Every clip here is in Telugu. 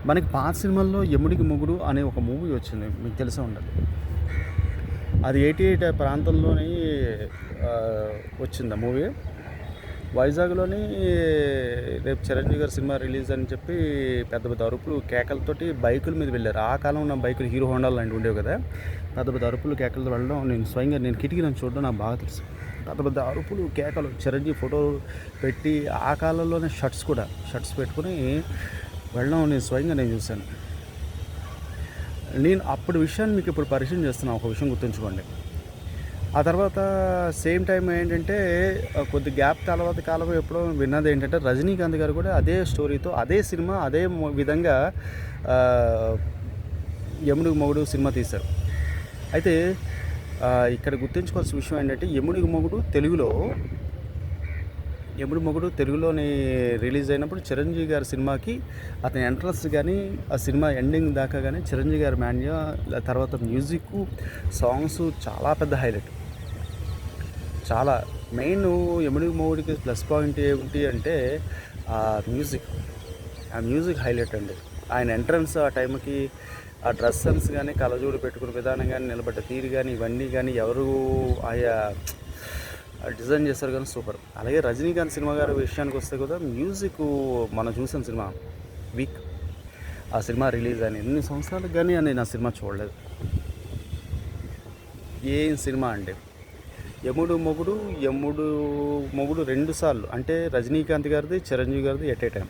మనకి పాత సినిమాల్లో 'యముడికి మొగుడు' అనే ఒక మూవీ వచ్చింది. మీకు తెలిసే ఉండాలి. అది 88 ప్రాంతంలోని వచ్చింది ఆ మూవీ. వైజాగ్‌లోని రేపు చిరంజీవి గారి సినిమా రిలీజ్ అని చెప్పి పెద్ద పెద్ద అరుపులు, కేకలతోటి బైకుల మీద వెళ్ళారు. ఆ కాలంలో ఉన్న బైకులు హీరో హోండాలు లాంటివి ఉండేవి కదా! పెద్ద పెద్ద అరుపులు, కేకలతో వెళ్ళడం నేను స్వయంగా కిటికీ నుంచి చూడడం నాకు బాగా తెలుసు. పెద్ద పెద్ద అరుపులు, కేకలు, చిరంజీవి ఫోటో పెట్టి ఆ కాలంలోనే షర్ట్స్ పెట్టుకొని వెళ్ళడం నేను స్వయంగా చూశాను. నేను అప్పుడు విషయాన్ని మీకు ఇప్పుడు పరిచయం చేస్తున్నాను. ఒక విషయం గుర్తుంచుకోండి. ఆ తర్వాత సేమ్ టైం ఏంటంటే కొద్ది గ్యాప్ తర్వాత కాలం ఎప్పుడో విన్నది ఏంటంటే రజనీకాంత్ గారు కూడా అదే స్టోరీతో అదే సినిమా అదే విధంగా 'యముడికి మొగుడు' సినిమా తీశారు. అయితే ఇక్కడ గుర్తుంచుకోవాల్సిన విషయం ఏంటంటే 'యముడికి మొగుడు' తెలుగులోని రిలీజ్ అయినప్పుడు చిరంజీవి గారి సినిమాకి అతని ఎంట్రన్స్ కానీ ఆ సినిమా ఎండింగ్ దాకా కానీ చిరంజీవి గారి మాన్యా తర్వాత మ్యూజిక్ సాంగ్స్ చాలా పెద్ద హైలైట్. చాలా మెయిన్ 'యముడికి మొగుడికి' ప్లస్ పాయింట్ ఏమిటి అంటే ఆ మ్యూజిక్ హైలైట్ అండి. ఆయన ఎంట్రన్స్ ఆ టైంకి ఆ డ్రెస్ సెన్స్ కానీ కళ్ళజోడు పెట్టుకునే విధానం కానీ నిలబడ్డ తీరు కానీ ఇవన్నీ కానీ ఎవరు ఆయా డిజైన్ చేస్తారు కానీ సూపర్. అలాగే రజనీకాంత్ సినిమా గారి విషయానికి వస్తే కూడా మ్యూజిక్ మనం చూసిన సినిమా వీక్ ఆ సినిమా రిలీజ్ అని ఎన్ని సంవత్సరాలకు కానీ నేను ఆ సినిమా చూడలేదు. ఏం సినిమా అండి. 'యముడు మొగుడు' 2 సార్లు అంటే రజనీకాంత్ గారిది, చిరంజీవి గారిది ఎట్ ఏ టైం.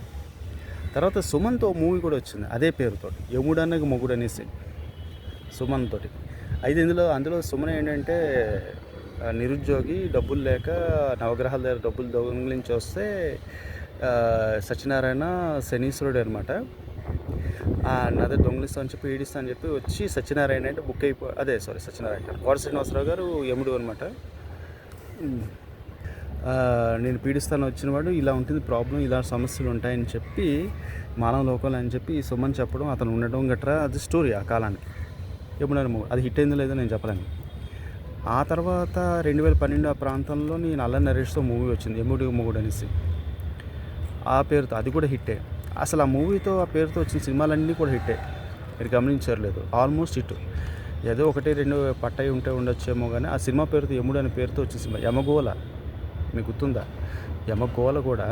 తర్వాత సుమన్తో మూవీ కూడా వచ్చింది అదే పేరుతో 'యముడు అన్నకి మొగుడు' అనేసి సుమన్ తోటి. అయితే అందులో సుమన్ ఏంటంటే నిరుద్యోగి, డబ్బులు లేక నవగ్రహాల దగ్గర డబ్బులు దొంగిలించి వస్తే సత్యనారాయణ శనీశ్వరుడు అనమాట. అదే దొంగిలిస్తా అని చెప్పి ఏడిస్తా అని చెప్పి వచ్చి సత్యనారాయణ అంటే సత్యనారాయణ కోట శ్రీనివాసరావు గారు యముడు అనమాట. నేను పీడిస్తాను వచ్చినవాడు ఇలా ఉంటుంది ప్రాబ్లం, ఇలా సమస్యలు ఉంటాయని చెప్పి మానవ లోకాలు అని చెప్పి సుమన్ చెప్పడం, అతను ఉండడం గట్రా అది స్టోరీ ఆ కాలానికి. యముడు మొగుడు అది హిట్ అయిందో లేదో నేను చెప్పలేను. ఆ తర్వాత 2012 ఆ ప్రాంతంలో నేను అల్లరి నరేష్తో మూవీ వచ్చింది 'యముడికి మొగుడు' అనేసి. ఆ పేరుతో అది కూడా హిట్టే. అసలు ఆ మూవీతో ఆ పేరుతో వచ్చిన సినిమాలన్నీ కూడా హిట్టే. మీరు గమనించారు లేదు, ఆల్మోస్ట్ హిట్. ఏదో 1-2 పట్టయి ఉండొచ్చేమో కానీ ఆ సినిమా పేరుతో 'యముడు' అనే పేరుతో వచ్చిన సినిమా 'యమగోళ' మీకు గుర్తుందా? 'యమగోళ' కూడా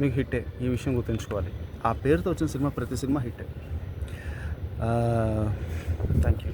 మీకు హిట్టే. ఈ విషయం గుర్తుంచుకోవాలి. ఆ పేరుతో వచ్చిన సినిమా ప్రతి సినిమా హిట్టే. Thank you.